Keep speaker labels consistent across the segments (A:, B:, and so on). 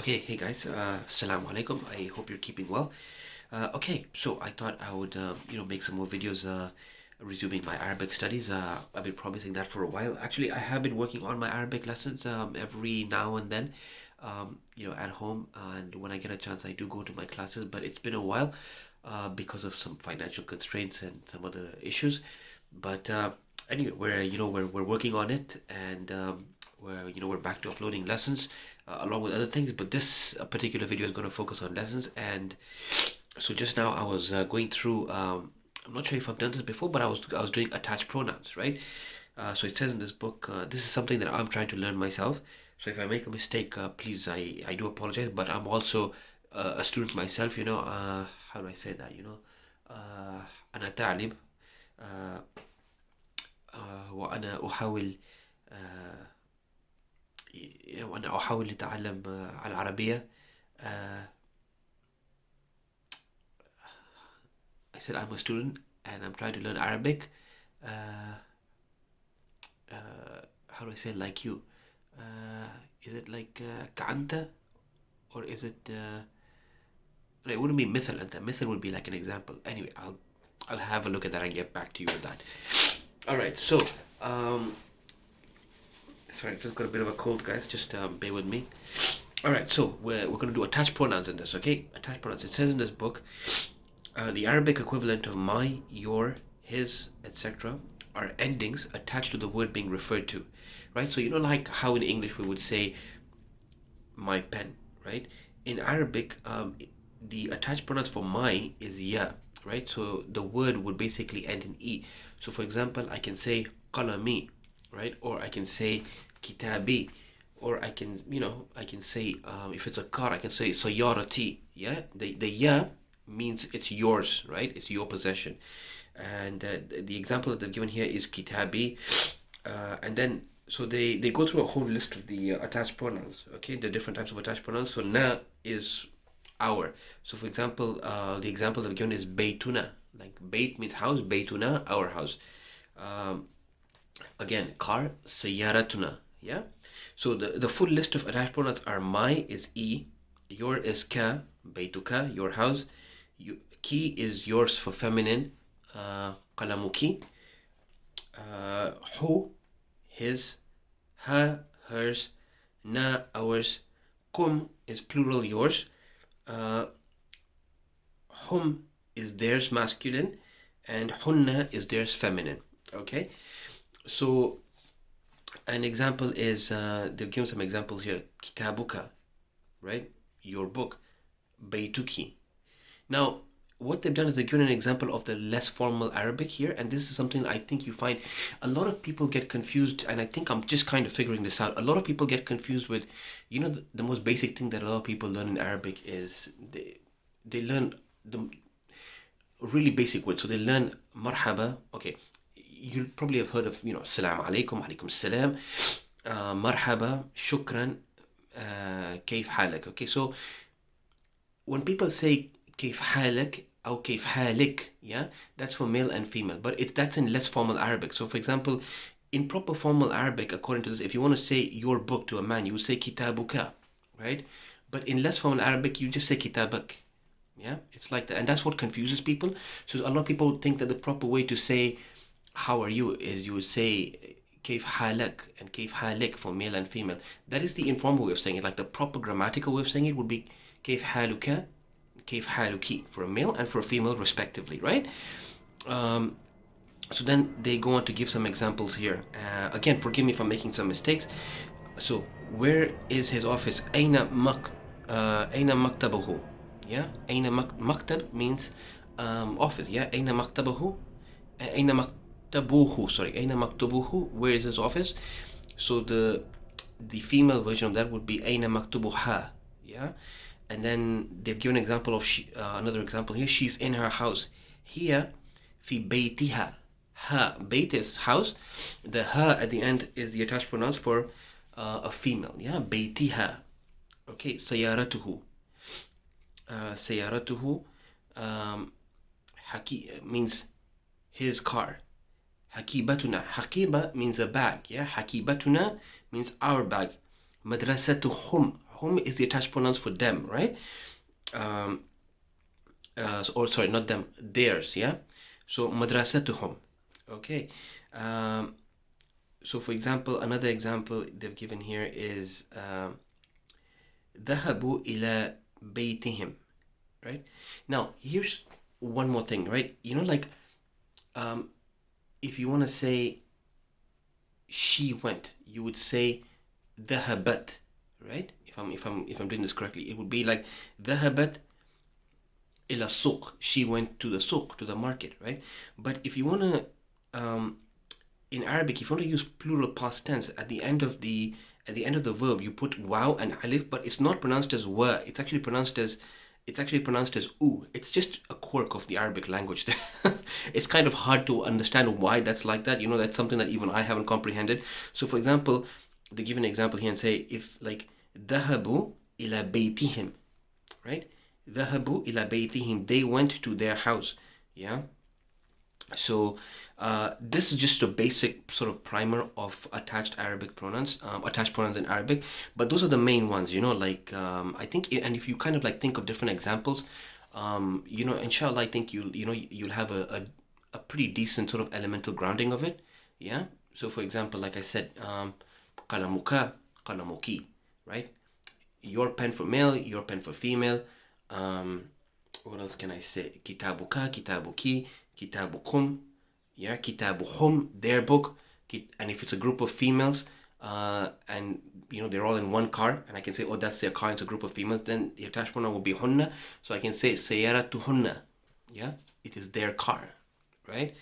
A: Okay, hey guys, Assalamu alaikum. I hope you're keeping well. Okay, so I thought I would, make some more videos resuming my Arabic studies. I've been promising that for a while. Actually, I have been working on my Arabic lessons every now and then, at home. And when I get a chance, I do go to my classes, but it's been a while because of some financial constraints and some other issues. But anyway, we're working on it, and we're back to uploading lessons along with other things. But this particular video is going to focus on lessons. And so just now I was going through. I'm not sure if I've done this before, but I was doing attached pronouns, right? So it says in this book. This is something that I'm trying to learn myself. So if I make a mistake, please, I do apologize. But I'm also a student myself. How do I say that? أنا تعلم. آه، وأنا أحاول آه، وأنا أحاول لتعلم العربية. آه، I said I'm a student and I'm trying to learn Arabic. Uh, how do I say it like you? Is it like كأنت, or is it? It wouldn't be مثل أنت. مثل would be like an example. Anyway, I'll have a look at that and get back to you with that. All right, so sorry, I've just got a bit of a cold, guys. Just bear with me. All right, so we're going to do attached pronouns in this, okay? Attached pronouns. It says in this book, the Arabic equivalent of my, your, his, etc. are endings attached to the word being referred to, right? So like how in English we would say my pen, right? In Arabic, the attached pronouns for my is ya, right? So the word would basically end in e. So for example, I can say qalami, right? Or I can say kitabi, or I can say if it's a car, I can say sayarati. Yeah, the ya means it's yours, right? It's your possession. And the example that they've given here is kitabi, and then so they go through a whole list of the attached pronouns, okay? The different types of attached pronouns. So na is our. So for example, the example they've given is baytuna. Like bayt means house, baytuna, our house. Again, car, sayaratuna. Yeah. So the full list of attached pronouns are my is e, your is ka, baytuka, your house. Ki is yours for feminine, qalamuki. Hu, his, ha, hers, na, ours. Kum is plural, yours. Hum is theirs, masculine, and hunna is theirs, feminine. Okay, so an example is they've given some examples here. Kitabuka, right? Your book. Baytuki. Now, what they've done is they've given an example of the less formal Arabic here, and this is something I think you find a lot of people get confused, and I think I'm just kind of figuring this out. A lot of people get confused with, the most basic thing that a lot of people learn in Arabic is they learn the really basic words. So they learn marhaba. Okay, you probably have heard of salam alaikum, alaikum salam, marhaba, shukran, كيف حالك. Okay, so when people say كيف حالك or كيف حالك, yeah, that's for male and female, but that's in less formal Arabic. So for example, in proper formal Arabic, according to this, if you want to say your book to a man, you would say kitabuka, right? But in less formal Arabic, you just say kitabak. Yeah, it's like that, and that's what confuses people. So a lot of people think that the proper way to say how are you is you would say كيف حالك and كيف حالك for male and female. That is the informal way of saying it. Like the proper grammatical way of saying it would be كيف حالك, كيف حالك for a male and for a female respectively, right? So then they go on to give some examples here. Again, forgive me if I'm making some mistakes. So where is his office? أين مكتبه? Yeah, أين مكتب means office. Yeah, أين مكتبه? أين مكتبه? Sorry, أين مكتبه? Where is his office? So the female version of that would be أين مكتبها? Yeah, and then they've given an example of another example here. She's in her house. Here, في بيتها. Ha, beit is house. The ha at the end is the attached pronoun for a female. Yeah, بيتها. Okay, سيارته. سيارته means his car. حكيبتنا. حكيبة means a bag. Yeah, حكيبتنا means our bag. مدرستهم. hum is the attached pronouns for them, right? Or sorry, not them, theirs, yeah? So madrasatuhum, okay? So for example, another example they've given here is ذهبوا إلى بيتهم, right? Now, here's one more thing, right? You know, like, if you want to say she went, you would say ذهبت, right? If I'm doing this correctly, it would be like ذهبت إلى السوق. She went to the souk, to the market, right? But if you want to, in Arabic, if you want to use plural past tense at the end of the verb, you put waw and alif, but it's not pronounced as wa. It's actually pronounced as u. It's just a quirk of the Arabic language. It's kind of hard to understand why that's like that. You know, that's something that even I haven't comprehended. So, for example, they give an example here and say if like ذهبوا إلى بيتهم, right? ذهبوا إلى بيتهم. They went to their house. Yeah. So this is just a basic sort of primer of attached Arabic pronouns, attached pronouns in Arabic. But those are the main ones, you know, like I think, and if you kind of like think of different examples, you know, inshallah, I think you'll have a pretty decent sort of elemental grounding of it. Yeah. So for example, like I said, قلمك قلمك, right? Your pen for male, your pen for female. What else can I say? كتابك كتابك كتابكم, yeah, كتابهم, their book. And if it's a group of females, and you know they're all in one car, and I can say, oh, that's their car, it's a group of females, then the attached pronoun will be hunna. So I can say سيارتهن, yeah, it is their car, right?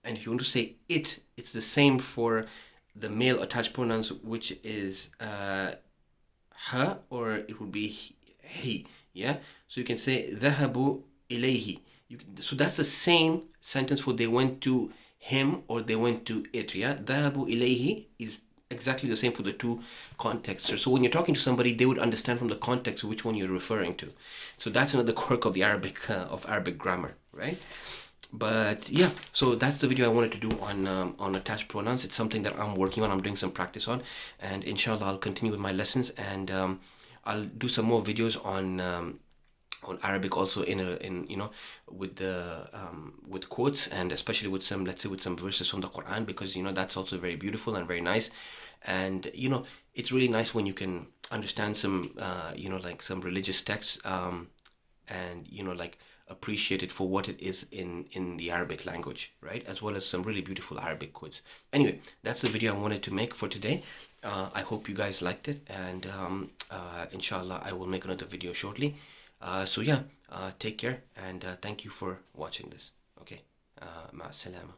A: And if you want to say it, it's the same for the male attached pronouns, which is ha, or it would be he, yeah? So you can say ذهبوا إليه. So that's the same sentence for they went to him or they went to it, yeah? ذهبوا إليه is exactly the same for the two contexts. So when you're talking to somebody, they would understand from the context which one you're referring to. So that's another quirk of the Arabic grammar, right? But yeah, so that's the video I wanted to do on attached pronouns. It's something that I'm working on. I'm doing some practice on, and inshallah I'll continue with my lessons, and I'll do some more videos on Arabic also in you know with quotes, and especially with some, let's say, with some verses from the Quran, because you know that's also very beautiful and very nice. And you know it's really nice when you can understand some you know, like some religious texts, and you know, like appreciate it for what it is in the Arabic language, right? As well as some really beautiful Arabic quotes. Anyway, that's the video I wanted to make for today. I hope you guys liked it, and inshallah I will make another video shortly. So yeah, take care, and thank you for watching this. Okay, مع السلامة.